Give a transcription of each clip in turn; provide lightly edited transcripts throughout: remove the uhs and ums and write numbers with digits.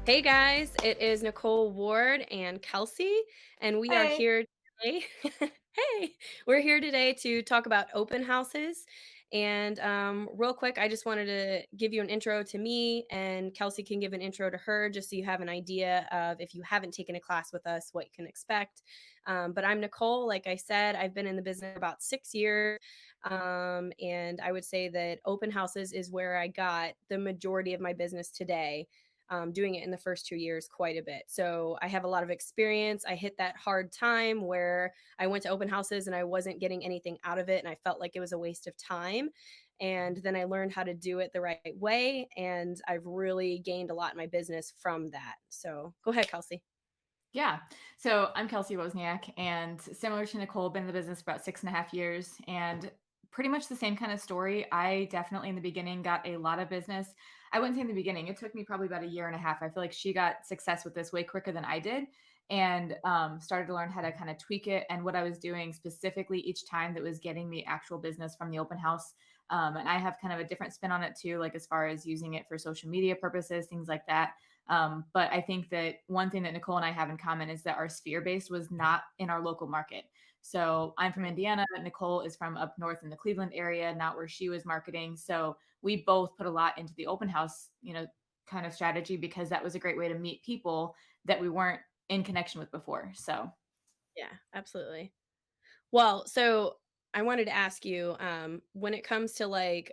Hey guys, it is Nicole Ward and Kelsey, and we are Hey. here today. Hey, we're here today to talk about open houses. And real quick, I just wanted to give you an intro to me, and Kelsey can give an intro to her just so you have an idea of if you haven't taken a class with us, what you can expect. But I'm Nicole. Like I said, I've been in the business about 6 years. And I would say that open houses is where I got the majority of my business today, doing it in the first 2 years quite a bit. So I have a lot of experience. I hit that hard time where I went to open houses and I wasn't getting anything out of it. And I felt like it was a waste of time. And then I learned how to do it the right way. And I've really gained a lot in my business from that. So go ahead, Kelsey. Yeah. So I'm Kelsey Wozniak, and similar to Nicole, been in the business for about 6.5 years, and pretty much the same kind of story. I definitely in the beginning got a lot of business. I wouldn't say in the beginning. It took me probably about a year and a half. I feel like she got success with this way quicker than I did, and started to learn how to kind of tweak it and what I was doing specifically each time that was getting me actual business from the open house. And I have kind of a different spin on it too, like as far as using it for social media purposes, things like that. But I think that one thing that Nicole and I have in common is that our sphere based was not in our local market. So I'm from Right. Indiana. Nicole is from up north in the Cleveland area, not where she was marketing. So we both put a lot into the open house, kind of strategy because that was a great way to meet people that we weren't in connection with before. So Yeah, absolutely. Well, so I wanted to ask you, when it comes to like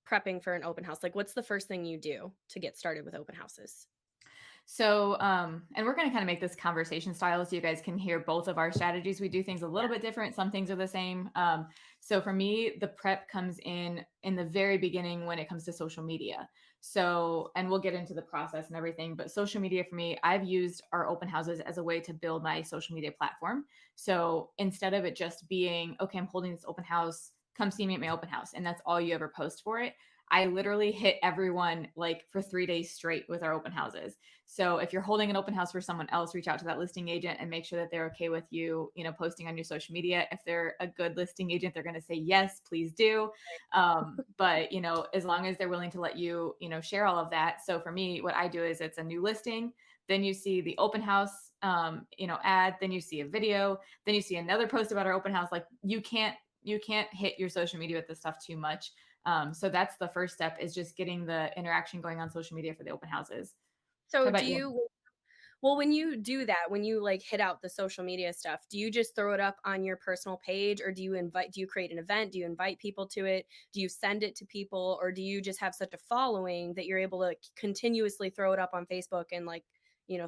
prepping for an open house, like what's the first thing you do to get started with open houses? And we're going to kind of make this conversation style so you guys can hear both of our strategies. We do things a little bit different. Some things are the same. So for me, the prep comes in the very beginning when it comes to social media. So, and we'll get into the process and everything, but social media for me, I've used our open houses as a way to build my social media platform. So instead of it just being, okay, I'm holding this open house, come see me at my open house, and that's all you ever post for it. I literally hit everyone like for 3 days straight with our open houses. So if you're holding an open house for someone else, reach out to that listing agent and make sure that they're okay with you, posting on your social media. If they're a good listing agent, they're going to say, yes, please do. But, as long as they're willing to let you, share all of that. So for me, what I do is it's a new listing. Then you see the open house, ad. Then you see a video. Then you see another post about our open house. Like you can't hit your social media with this stuff too much. So that's the first step is just getting the interaction going on social media for the open houses. How So about do you? you Well, when you do that, when you, like, hit out the social media stuff, do you just throw it up on your personal page, or do you create an event? Do you invite people to it? Do you send it to people, or do you just have such a following that you're able to continuously throw it up on Facebook and, like,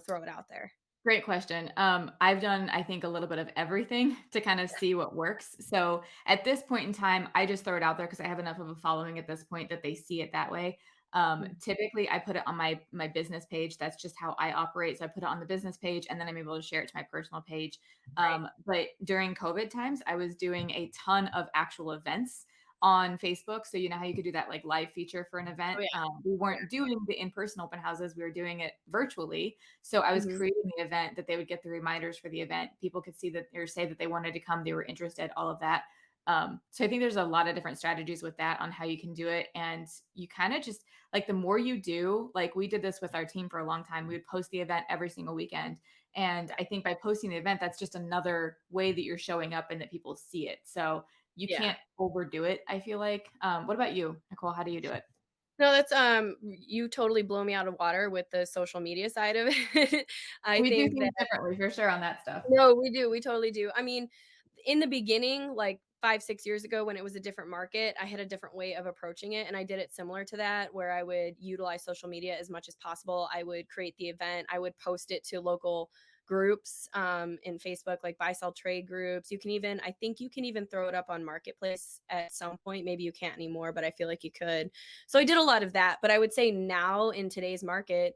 throw it out there? Great question. I've done, I think, a little bit of everything to kind of see what works. So at this point in time, I just throw it out there because I have enough of a following at this point that they see it that way. Mm, Typically, I put it on my business page. That's just how I operate. So I put it on the business page, and then I'm able to share it to my personal page. right. But during COVID times, I was doing a ton of actual events on Facebook. So you know how you could do that like live feature for an Oh, event. yeah, We yeah. weren't doing the in-person open houses. We were doing it virtually. So I was Mhm. creating the event that they would get the reminders for the event. People could see that or say that they wanted to come, they were interested, all of that. So I think there's a lot of different strategies with that on how you can do it. And you kind of just like the more you do, like we did this with our team for a long time. We would post the event every single weekend. And I think by posting the event, that's just another way that you're showing up and that people see it. So you Yeah. can't overdo it, I feel like. What about you, Nicole? How do you do it? No, that's, you totally blow me out of water with the social media side of it. I We do think that things differently for sure on that stuff. No, we do, we totally do. I mean, in the beginning, like 5, 6 years ago when it was a different market, I had a different way of approaching it, and I did it similar to that, where I would utilize social media as much as possible. I would create the event, I would post it to local groups, in Facebook, like buy, sell, trade groups. I think you can even throw it up on Marketplace at some point. Maybe you can't anymore, but I feel like you could. So I did a lot of that, but I would say now in today's market,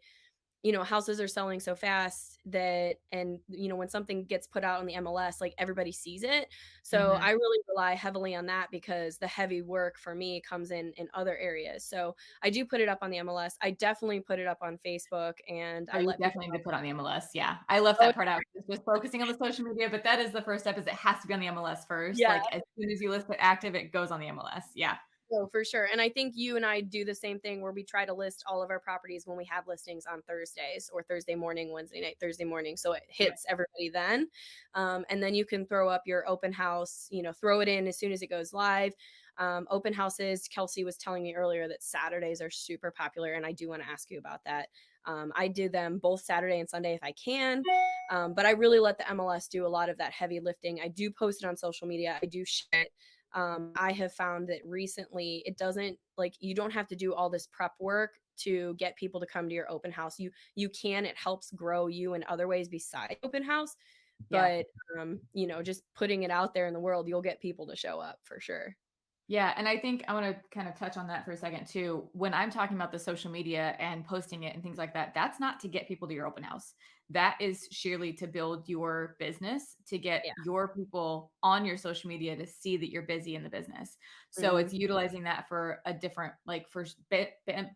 houses are selling so fast that, and when something gets put out on the MLS, like everybody sees it. So Mhm. I really rely heavily on that because the heavy work for me comes in other areas. So I do put it up on the MLS. I definitely put it up on Facebook, and Oh, I you let people definitely need know. to put on the MLS, yeah. I left Oh, that part out, just focusing on the social media, but that is the first step is it has to be on the MLS first, yeah. like, as soon as you list it active, it goes on the MLS, yeah. Oh, for sure, and I think you and I do the same thing where we try to list all of our properties when we have listings on Thursdays or Thursday morning, Wednesday night, Thursday morning, so it Right. hits everybody then, and then you can throw up your open house, throw it in as soon as it goes live. Open houses, Kelsey was telling me earlier that Saturdays are super popular, and I do wanna ask you about that. I do them both Saturday and Sunday if I can, but I really let the MLS do a lot of that heavy lifting. I do post it on social media, I do share it. I have found that recently it doesn't like you don't have to do all this prep work to get people to come to your open house. You can, it helps grow you in other ways besides open house, Yeah. but just putting it out there in the world, you'll get people to show up for sure. Yeah, and I think I want to kind of touch on that for a second too. When I'm talking about the social media and posting it and things like that, that's not to get people to your open house. That is sheerly to build your business, to get Yeah. your people on your social media to see that you're busy in the business. So Mhm. it's utilizing that for a different, like for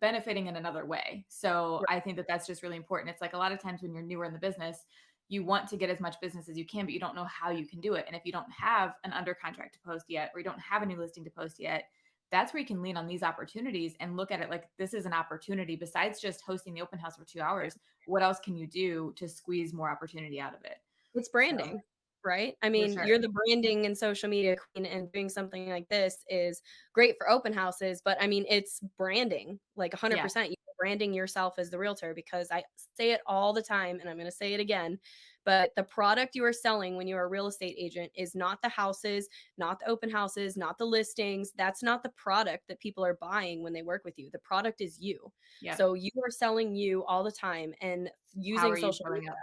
benefiting in another way. So Right. I think that that's just really important. It's like a lot of times when you're newer in the business, you want to get as much business as you can, but you don't know how you can do it. And if you don't have an under contract to post yet, or you don't have a new listing to post yet, that's where you can lean on these opportunities and look at it like this is an opportunity. Besides just hosting the open house for 2 hours, what else can you do to squeeze more opportunity out of it? It's So branding, right? I for mean, sure. you're the branding and social media queen, and doing something like this is great for open houses, but I mean, it's branding, like Yeah. 100%. You're branding yourself as the realtor because I say it all the time and I'm going to say it again, but the product you are selling when you're a real estate agent is not the houses, not the open houses, not the listings. That's not the product that people are buying when they work with you. The product is you. Yep. So you are selling you all the time and How using are you social showing media. up?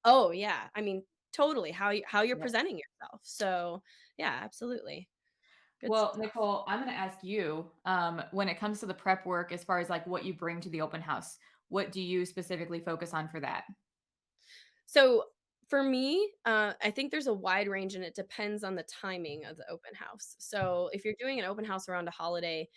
Oh, yeah. I mean, totally how you're Yep. presenting yourself. So, yeah, absolutely. Good Well, stuff. Nicole, I'm going to ask you when it comes to the prep work, as far as like what you bring to the open house, what do you specifically focus on for that? So for me, I think there's a wide range and it depends on the timing of the open house. So if you're doing an open house around a holiday,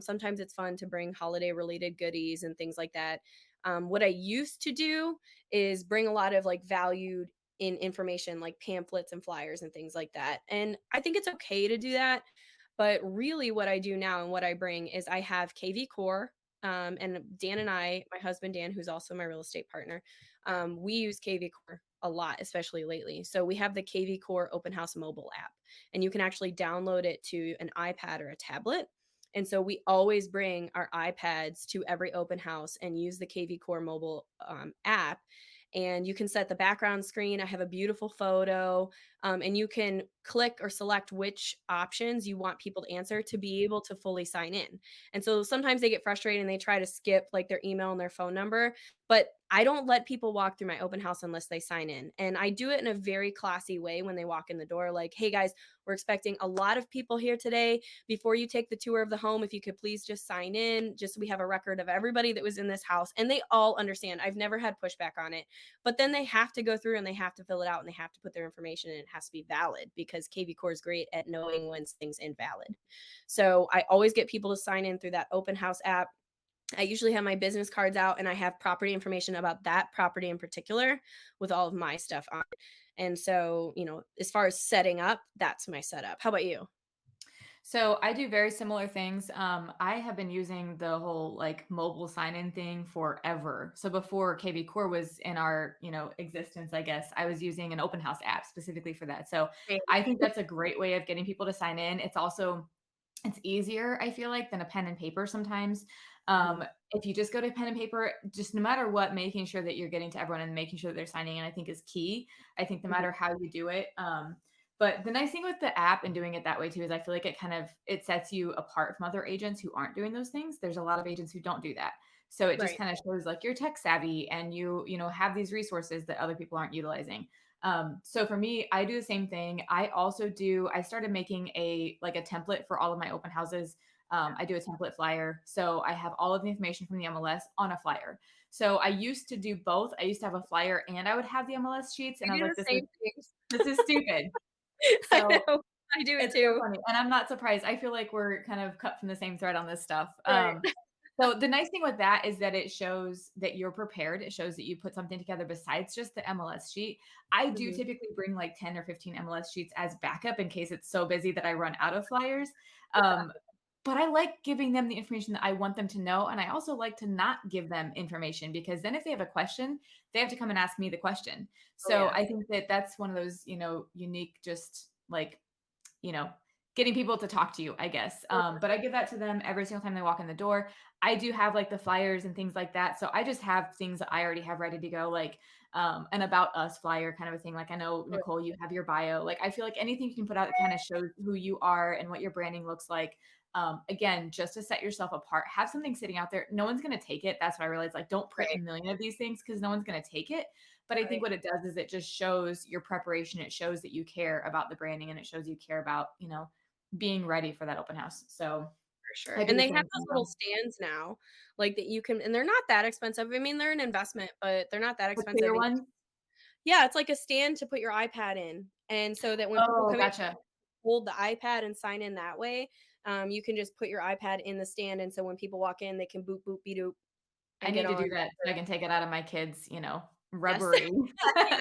sometimes it's fun to bring holiday related goodies and things like that. What I used to do is bring a lot of like valued in information like pamphlets and flyers and things like that. And I think it's okay to do that. But really, what I do now and what I bring is I have KV Core. And Dan and I, my husband Dan, who's also my real estate partner, we use KV Core a lot, especially lately. So we have the KV Core Open House mobile app, and you can actually download it to an iPad or a tablet. And so we always bring our iPads to every open house and use the KV Core mobile app. And you can set the background screen. I have a beautiful photo, and you can click or select which options you want people to answer to be able to fully sign in. And so sometimes they get frustrated and they try to skip like their email and their phone number, but I don't let people walk through my open house unless they sign in. And I do it in a very classy way when they walk in the door like, "Hey guys, we're expecting a lot of people here today. Before you take the tour of the home, if you could please just sign in, just so we have a record of everybody that was in this house." And they all understand. I've never had pushback on it. But then they have to go through and they have to fill it out and they have to put their information in. It has to be valid because KV Core is great at knowing when things invalid. So I always get people to sign in through that open house app. I usually have my business cards out and I have property information about that property in particular with all of my stuff on it. And so, as far as setting up, that's my setup. How about you? So I do very similar things. I have been using the whole like mobile sign-in thing forever. So before KV Core was in our, existence, I guess I was using an open house app specifically for that. So Same. I think that's a great way of getting people to sign in. It's easier, I feel like, than a pen and paper sometimes. Mhm. If you just go to pen and paper, just no matter what, making sure that you're getting to everyone and making sure that they're signing in, I think is key. I think no Mhm. matter how you do it. But the nice thing with the app and doing it that way too is I feel like it sets you apart from other agents who aren't doing those things. There's a lot of agents who don't do that. So it just Right. kind of shows like you're tech savvy and you have these resources that other people aren't utilizing. So for me, I do the same thing. I started making a template for all of my open houses. I do a template flyer. So I have all of the information from the MLS on a flyer. So I used to do both. I used to have a flyer and I would have the MLS sheets. And We I was do like, the same things. this is stupid. I So know. I do it it's so too. funny. And I'm not surprised. I feel like we're kind of cut from the same thread on this stuff. Right. So the nice thing with that is that it shows that you're prepared. It shows that you put something together besides just the MLS sheet. I do Mhm. typically bring like 10 or 15 MLS sheets as backup in case it's so busy that I run out of flyers. Um, but I like giving them the information that I want them to know, and I also like to not give them information because then if they have a question, they have to come and ask me the question. Oh, So yeah. I think that that's one of those, unique just like, you know, getting people to talk to you, I guess. But I give that to them every single time they walk in the door. I do have like the flyers and things like that. So I just have things that I already have ready to go, like an about us flyer kind of a thing. Like I know Oh, Nicole, you have your bio. Like I feel like anything you can put out that kind of shows who you are and what your branding looks like. Again, just to set yourself apart, have something sitting out there. No one's going to take it. That's what I realized. Like, don't print a right, million of these things because no one's going to take it. But I think right, what it does is it just shows your preparation. It shows that you care about the branding and it shows you care about, being ready for that open house. So for sure, I do and the they have same those thing little though. stands now, like, that you can and they're not that expensive. I mean, they're an investment, but they're not that The expensive, clear and ones? yeah, it's like a stand to put your iPad in, and so that when people Oh, come in, gotcha. hold the iPad and sign in that way, you can just put your iPad in the stand, and so when people walk in, they can boop, boop, be doop, I and get need to on do that so I their can take it out of my kids', yes. rubbery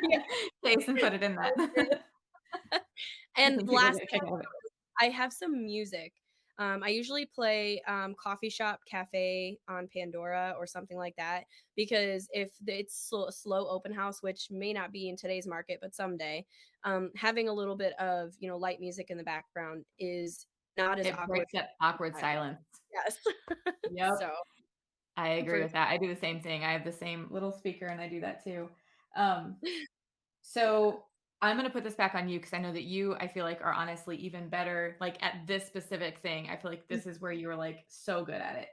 Yeah, case and put it in that. so true. I And think people get a lastly, kick out of it. I have some music. I usually play, Coffee Shop Cafe on Pandora or something like that because if it's slow open house, which may not be in today's market, but someday, having a little bit of, light music in the background is not as It awkward. breaks that awkward silence. Yes. Yep. So, I agree for with that. I do the same thing. I have the same little speaker and I do that too. Um, yeah. so I'm gonna put this back on you because I know that you, I feel like, are honestly even better, like at this specific thing. I feel like this is where you are like so good at it.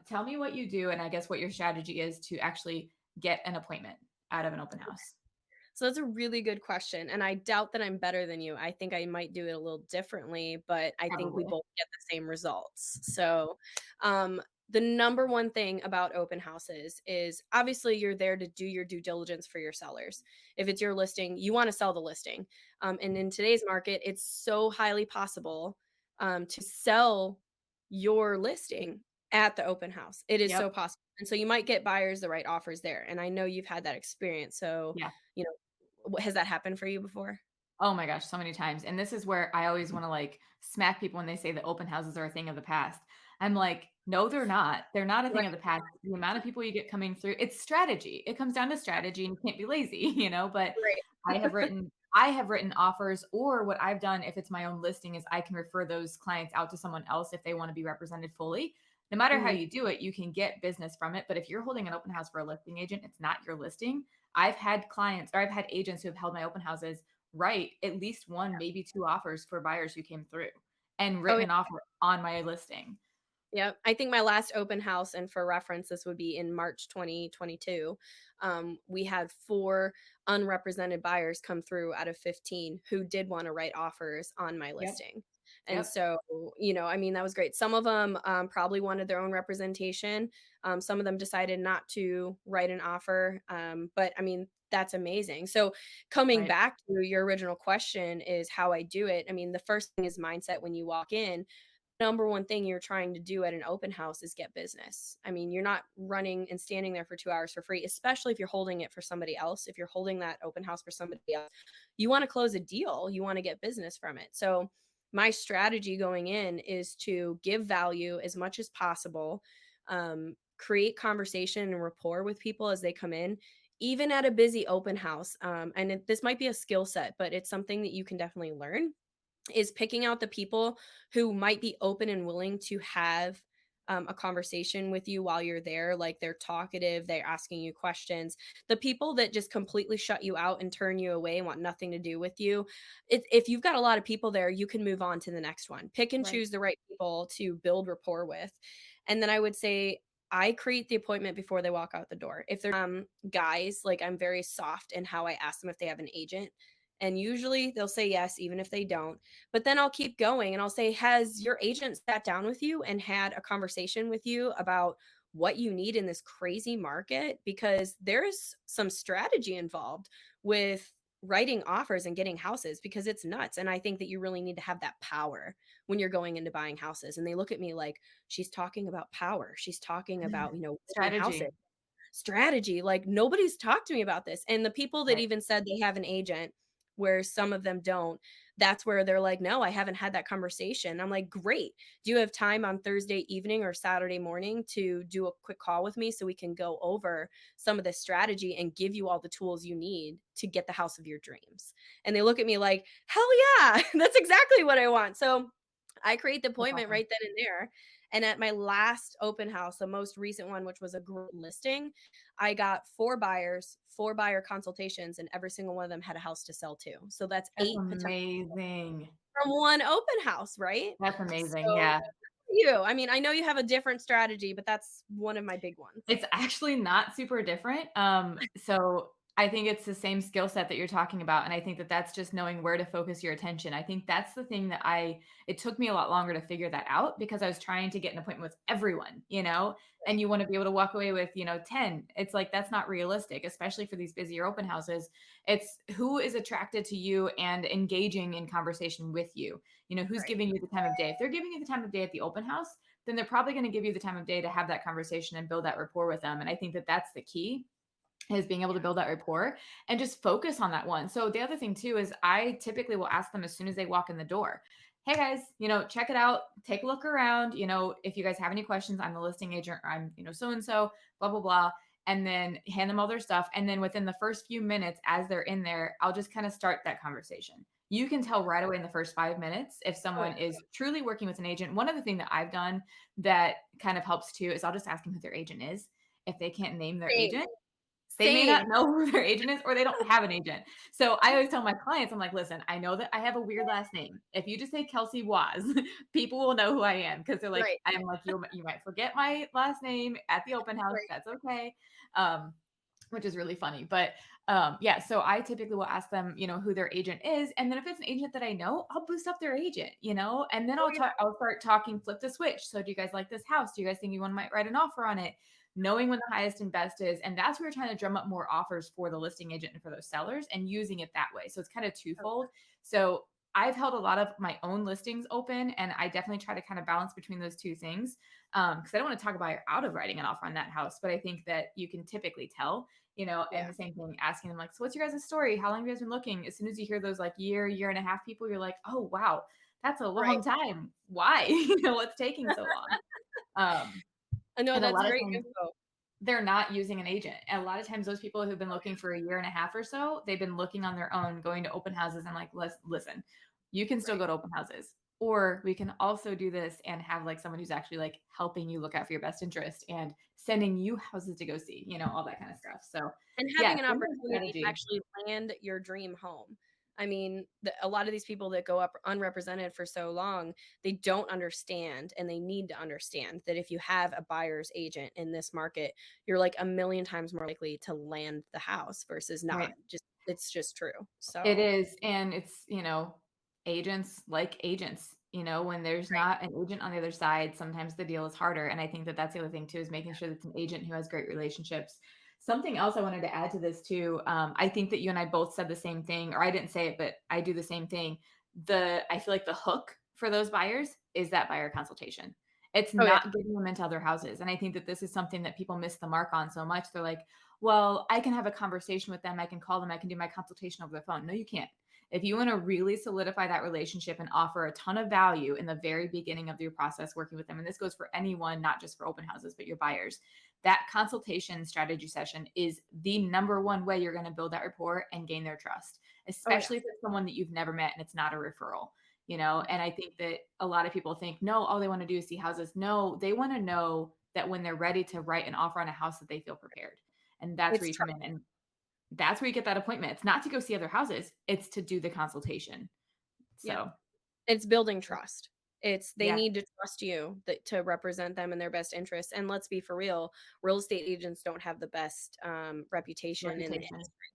Tell me what you do and I guess what your strategy is to actually get an appointment out of an open house. So that's a really good question, and I doubt that I'm better than you. I think I might do it a little differently, but I think we Probably. both get the same results. So, the number one thing about open houses is obviously you're there to do your due diligence for your sellers. If it's your listing, you want to sell the listing. And in today's market, it's so highly possible to sell your listing at the open house. It is so Yep. possible. And so you might get buyers the right offers there. And I know you've had that experience. So, Yeah. you know, has that happened for you before? Oh my gosh, so many times. And this is where I always want to like smack people when they say that open houses are a thing of the past. I'm like, no, they're not. They're not a thing of Right, the past. The amount of people you get coming through, it's strategy. It comes down to strategy and you can't be lazy, but right. I have written offers or what I've done if it's my own listing is I can refer those clients out to someone else if they want to be represented fully. No matter how Mhm. you do it, you can get business from it. But if you're holding an open house for a listing agent, it's not your listing. I've had clients or I've had agents who have held my open houses write at least one, maybe two offers for buyers who came through and Oh, written yeah. an offer on my listing. Yep. I think my last open house, and for reference, this would be in March 2022. We had 4 unrepresented buyers come through out of 15 who did want to write offers on my Yep. listing. And Yep. so, I mean, that was great. Some of them probably wanted their own representation. Some of them decided not to write an offer. But I mean, that's amazing. So, coming Right. back to your original question is how I do it. I mean, the first thing is mindset when you walk in. Number one thing you're trying to do at an open house is get business. I mean, you're not running and standing there for 2 hours for free, especially if you're holding it for somebody else. If you're holding that open house for somebody else, you wanna close a deal, you wanna get business from it. So, my strategy going in is to give value as much as possible, create conversation and rapport with people as they come in, even at a busy open house, this might be a skill set, but it's something that you can definitely learn is picking out the people who might be open and willing to have a conversation with you while you're there. Like they're talkative, they're asking you questions. The people that just completely shut you out and turn you away and want nothing to do with you. If you've got a lot of people there, you can move on to the next one. Pick and Right. choose the right people to build rapport with. And then I would say, I create the appointment before they walk out the door. If they're guys, like I'm very soft in how I ask them if they have an agent. And usually they'll say yes, even if they don't. But then I'll keep going and I'll say, "Has your agent sat down with you and had a conversation with you about what you need in this crazy market?" Because there's some strategy involved with writing offers and getting houses because it's nuts. And I think that you really need to have that power when you're going into buying houses. And they look at me like, she's talking about power. She's talking about, winning houses. Strategy. Strategy. Like nobody's talked to me about this. And the people that Right. even said they have an agent, where some of them don't, that's where they're like, "No, I haven't had that conversation." I'm like, "Great. Do you have time on Thursday evening or Saturday morning to do a quick call with me so we can go over some of this strategy and give you all the tools you need to get the house of your dreams?" And they look at me like, "Hell yeah, that's exactly what I want." So I create the That's appointment awesome. right then and there. And at my last open house, the most recent one, which was a great listing, I got 4 buyers, 4 buyer consultations, and every single one of them had a house to sell too. So that's That's 8 potential amazing. from one open house, right? That's amazing, So yeah. you, I mean, I know you have a different strategy, but that's one of my big ones. It's actually not super different. So I think it's the same skill set that you're talking about, and I think that that's just knowing where to focus your attention. I think that's the thing that it took me a lot longer to figure that out because I was trying to get an appointment with everyone, and you wanna be able to walk away with, 10. It's like, that's not realistic, especially for these busier open houses. It's who is attracted to you and engaging in conversation with you. Who's Right, giving you the time of day. If they're giving you the time of day at the open house, then they're probably going to give you the time of day to have that conversation and build that rapport with them. And I think that that's the key is being able to build that rapport and just focus on that one. So the other thing too is I typically will ask them as soon as they walk in the door, "Hey guys, check it out, take a look around, if you guys have any questions, I'm the listing agent, or I'm, so and so, blah blah blah." And then hand them all their stuff. And then within the first few minutes, as they're in there, I'll just kind of start that conversation. You can tell right away in the first 5 minutes if oh, someone yeah. is truly working with an agent. One other thing that I've done that kind of helps too is I'll just ask them who their agent is. If they can't name their Same, agent, they may not same. know who their agent is or they don't have an agent. So I always tell my clients, I'm like, "Listen, I know that I have a weird last name. If you just say Kelsey Waz, people will know who I am because they're like, Right, I'm like, you might forget my last name at the open house. right. That's okay." Um, which is really funny. But yeah, so I typically will ask them, who their agent is. And then if it's an agent that I know, I'll boost up their agent, and then Oh, yeah, I'll start talking flip the switch. So do you guys like this house? Do you guys think you want might write an offer on it? Knowing when the highest and best is. And that's where we're trying to drum up more offers for the listing agent and for those sellers and using it that way. So it's kind of twofold. So I've held a lot of my own listings open, and I definitely try to kind of balance between those two things. Because I don't want to talk about out of writing an offer on that house, but I think that you can typically tell, and yeah, the same thing, asking them like, "So what's your guys' story? How long have you guys been looking?" As soon as you hear those like year and a half people, you're like, "Oh wow, that's a right. long time. Why? What's taking so long?" Um, No, and a that's lot of great times info. they're not using an agent. And a lot of times those people who've been Oh, looking for a year and a half or so, they've been looking on their own, going to open houses and like, listen, you can yeah, still right. go to open houses. Or we can also do this and have like someone who's actually like helping you look out for your best interest and sending you houses to go see, all that kind of stuff. So And yeah, having an similar opportunity to strategy. actually land your dream home. I mean, a lot of these people that go up unrepresented for so long, they don't understand, and they need to understand that if you have a buyer's agent in this market, you're like a million times more likely to land the house versus not. Right. Just it's just true. It So, is, and it's, agents like agents, when there's right. not an agent on the other side, sometimes the deal is harder, and I think that that's the other thing too, is making sure that it's an agent who has great relationships. Something else I wanted to add to this too, I think that you and I both said the same thing, or I didn't say it, but I do the same thing. I feel like the hook for those buyers is that buyer consultation. It's Oh, yeah. not getting them into other houses, and I think that this is something that people miss the mark on so much. They're like, "Well, I can have a conversation with them. I can call them. I can do my consultation over the phone." No, you can't. If you want to really solidify that relationship and offer a ton of value in the very beginning of your process working with them, and this goes for anyone, not just for open houses, but your buyers, that consultation strategy session is the number one way you're going to build that rapport and gain their trust, Oh, yeah. especially if it's someone that you've never met and it's not a referral. And I think that a lot of people think, no, all they want to do is see houses. No, they want to know that when they're ready to write an offer on a house that they feel prepared. And that's where It's you true. come in. And that's where you get that appointment. It's not to go see other houses, it's to do the consultation. Yep. So, It's building trust. It's they yeah, need to trust you that to represent them in their best interests, and let's be for real estate agents don't have the best, reputation in the reputation industry.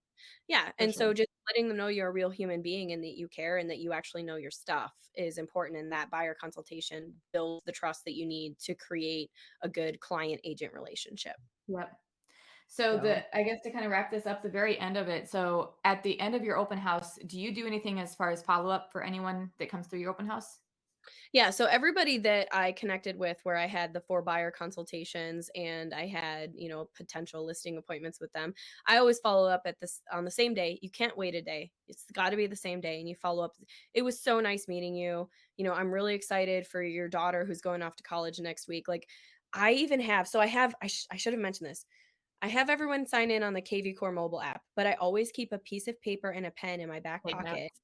Yeah, for and so sure. just letting them know you're a real human being and that you care and that you actually know your stuff is important, and that buyer consultation builds the trust that you need to create a good client-agent relationship. Yep. So So I guess to kind of wrap this up, the very end of it. So at the end of your open house, do you do anything as far as follow up for anyone that comes through your open house? Yeah, so everybody that I connected with where I had the 4 buyer consultations and I had, potential listing appointments with them, I always follow up at this on the same day. You can't wait a day. It's gotta be the same day and you follow up. It was so nice meeting you. I'm really excited for your daughter who's going off to college next week. Like, I even have so I should have mentioned this. I have everyone sign in on the KV Core mobile app, but I always keep a piece of paper and a pen in my back Take pocket. notes.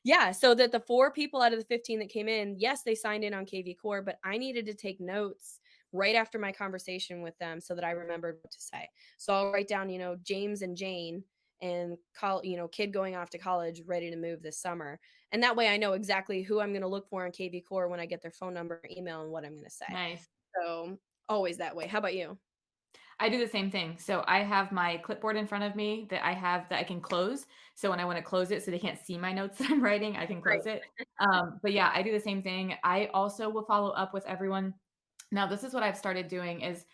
Yeah, so that the 4 people out of the 15 that came in, yes, they signed in on KV Core, but I needed to take notes right after my conversation with them so that I remembered what to say. So I'll write down, James and Jane and kid going off to college ready to move this summer. And that way I know exactly who I'm going to look for on KV Core when I get their phone number, email, and what I'm going to say. Nice. So always that way. How about you? I do the same thing. So I have my clipboard in front of me that I can close. So when I want to close it so they can't see my notes that I'm writing, I can Right. close it. But yeah, I do the same thing. I also will follow up with everyone. Now, this is what I've started doing is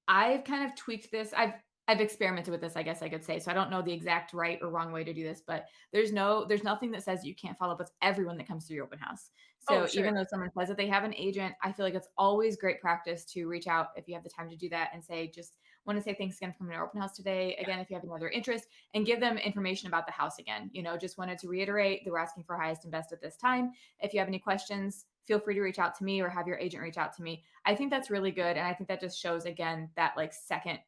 I've kind of tweaked this. I've experimented with this, I guess I could say. So I don't know the exact right or wrong way to do this, but there's nothing that says you can't follow up with everyone that comes to your open house. Oh, So sure. even though someone says that they have an agent, I feel like it's always great practice to reach out if you have the time to do that and say, just want to say thanks again for coming to our open house today. Yeah, Again, if you have any other interest, and give them information about the house again. Just wanted to reiterate that we're asking for highest and best at this time. If you have any questions, feel free to reach out to me or have your agent reach out to me. I think that's really good. And I think that just shows again that like second,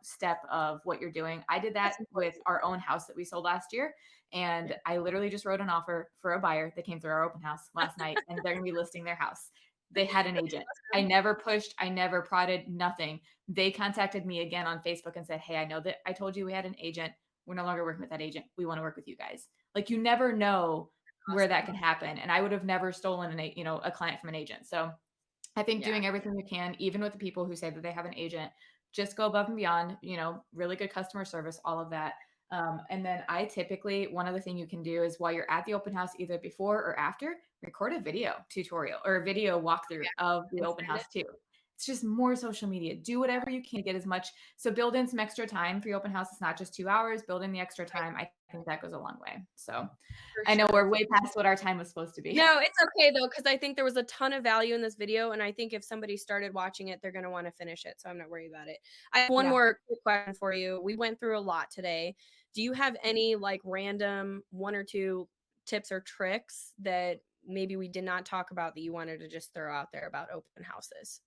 step of what you're doing. I did that that's with important. our own house that we sold last year. Yeah, And I literally just wrote an offer for a buyer that came through our open house last night and they're gonna be listing their house. They had an agent. I awesome. never pushed, I never prodded, nothing. They contacted me again on Facebook and said, "Hey, I know that I told you we had an agent. We're no longer working with that agent. We want to work with you guys." Like you never know where that Awesome. can happen. And I would have never stolen a client from an agent. So I think Yeah, doing everything you can, even with the people who say that they have an agent, just go above and beyond, really good customer service, all of that. And then I typically, one other thing you can do is while you're at the open house, either before or after, record a video tutorial or a video walkthrough yeah, of the and open send it. house too. It's just more social media. Do whatever you can to get as much. So build in some extra time for your open house. It's not just 2 hours. Build in the extra Right, time. I think that goes a long way. So for I know sure. we're way past what our time was supposed to be. No, it's okay though, because I think there was a ton of value in this video, and I think if somebody started watching it, they're gonna wanna finish it, so I'm not worried about it. I have one Yeah. more quick question for you. We went through a lot today. Do you have any, like, random 1 or 2 tips or tricks that maybe we did not talk about that you wanted to just throw out there about open houses?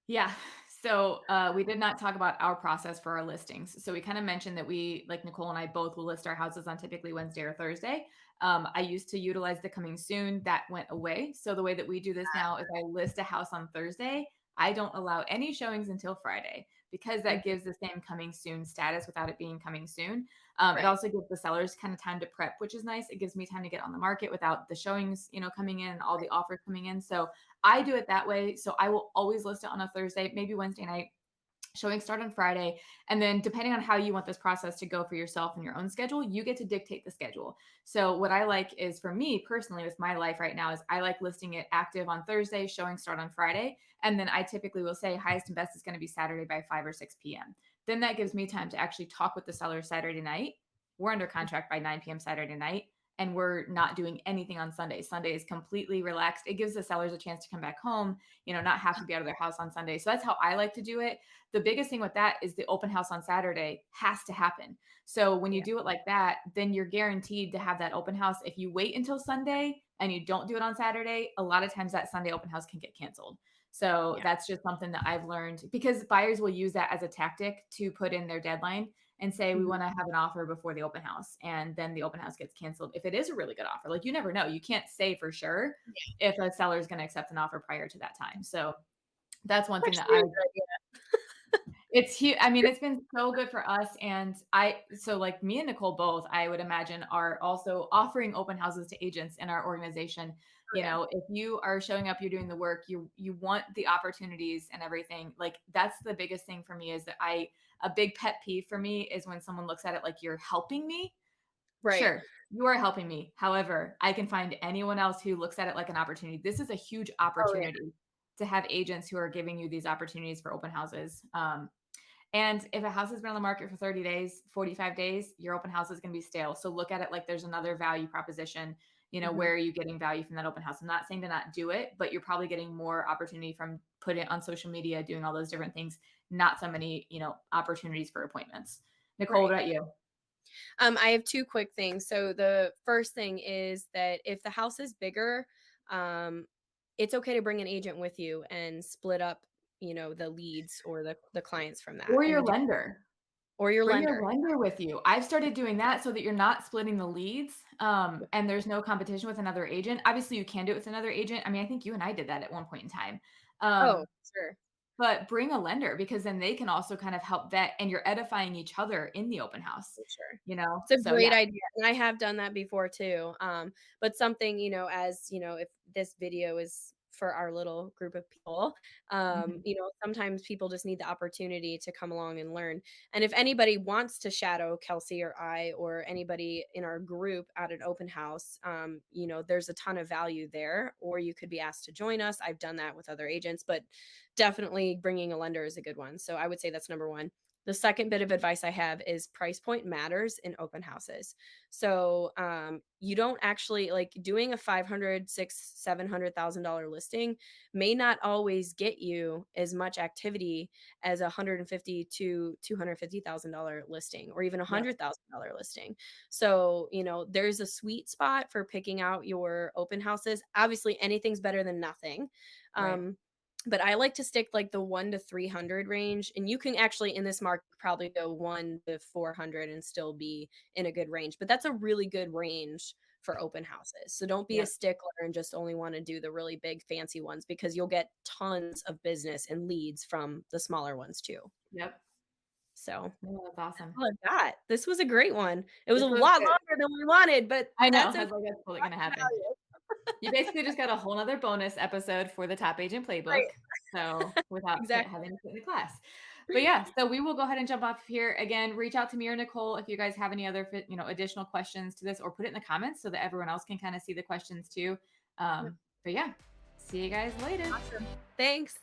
Yeah. So we did not talk about our process for our listings. So we kind of mentioned that we, like Nicole and I, both will list our houses on typically Wednesday or Thursday. I used to utilize the coming soon. That went away. So the way that we do this now is I list a house on Thursday. I don't allow any showings until Friday because that Mhm, gives the same coming soon status without it being coming soon. It right. also gives the sellers kind of time to prep, which is nice. It gives me time to get on the market without the showings, coming in and all the offers coming in. So I do it that way. So I will always list it on a Thursday, maybe Wednesday night. Showings start on Friday. And then, depending on how you want this process to go for yourself and your own schedule, you get to dictate the schedule. So, what I like is for me personally, with my life right now, is I like listing it active on Thursday, showings start on Friday. And then I typically will say highest and best is going to be Saturday by 5 or 6 p.m. Then that gives me time to actually talk with the seller Saturday night. We're under contract by 9 p.m. Saturday night and we're not doing anything on Sunday. Sunday is completely relaxed. It gives the sellers a chance to come back home, not have to be out of their house on Sunday. So that's how I like to do it. The biggest thing with that is the open house on Saturday has to happen. So when you Yeah, do it like that, then you're guaranteed to have that open house. If you wait until Sunday and you don't do it on Saturday, a lot of times that Sunday open house can get canceled. So yeah. that's just something that I've learned because buyers will use that as a tactic to put in their deadline and say we Mhm. want to have an offer before the open house and then the open house gets canceled if it is a really good offer. Like you never know, you can't say for sure if a seller is going to accept an offer prior to that time. So that's one thing that Actually I a good idea. it's huge. I mean, it's been so good for us. And so like me and Nicole both, I would imagine, are also offering open houses to agents in our organization. Oh, yeah. If you are showing up, you're doing the work, you want the opportunities and everything. Like that's the biggest thing for me is that a big pet peeve for me is when someone looks at it like you're helping me. Right. Sure, you are helping me. However, I can find anyone else who looks at it like an opportunity. This is a huge Oh, yeah. opportunity to have agents who are giving you these opportunities for open houses. And if a house has been on the market for 30 days, 45 days, your open house is going to be stale. So look at it like there's another value proposition. Mhm. Where are you getting value from that open house? I'm not saying to not do it, but you're probably getting more opportunity from putting it on social media, doing all those different things, not so many, opportunities for appointments. Nicole, what Right. about you? I have 2 quick things. So the first thing is that if the house is bigger, um, it's okay to bring an agent with you and split up, the leads or the clients from that, Or and your to do lender. or your Bring your lender. lender with you. I've started doing that so that you're not splitting the leads, Yeah. and there's no competition with another agent. Obviously, you can do it with another agent. I mean, I think you and I did that at one point in time. Oh, Um, sure. but bring a lender because then they can also kind of help vet and you're edifying each other in the open house, For sure. you know? It's a So great yeah. idea, and I have done that before too, but something, if this video is for our little group of people, Mhm. sometimes people just need the opportunity to come along and learn, and if anybody wants to shadow Kelsey or I or anybody in our group at an open house, there's a ton of value there, or you could be asked to join us. I've done that with other agents, but definitely bringing a lender is a good one, so I would say that's number 1. The second bit of advice I have is price point matters in open houses. So, you don't actually like doing a 500, 6, $700,000 listing may not always get you as much activity as a 150 to $250,000 listing or even a Yep. $100,000 listing. So, there's a sweet spot for picking out your open houses. Obviously, anything's better than nothing. Right. Um, but I like to stick like the 1 to 300 range, and you can actually in this market probably go 1 to 400 and still be in a good range, but that's a really good range for open houses. So don't be a Yep. stickler and just only wanna do the really big fancy ones because you'll get tons of business and leads from the smaller ones too. Yep. So No, that's awesome. all I've got. This was a great one. It was a This was lot good. longer than we wanted, but I know. that's I okay. was like, that's totally gonna Lots of happen. value. You basically just got a whole nother bonus episode for the Top Agent Right. Playbook. So without Exactly. having to sit in the class. But yeah, so we will go ahead and jump off here. Again, reach out to me or Nicole if you guys have any other additional questions to this, or put it in the comments so that everyone else can kind of see the questions too. Yep. But yeah, see you guys later. Awesome. Thanks.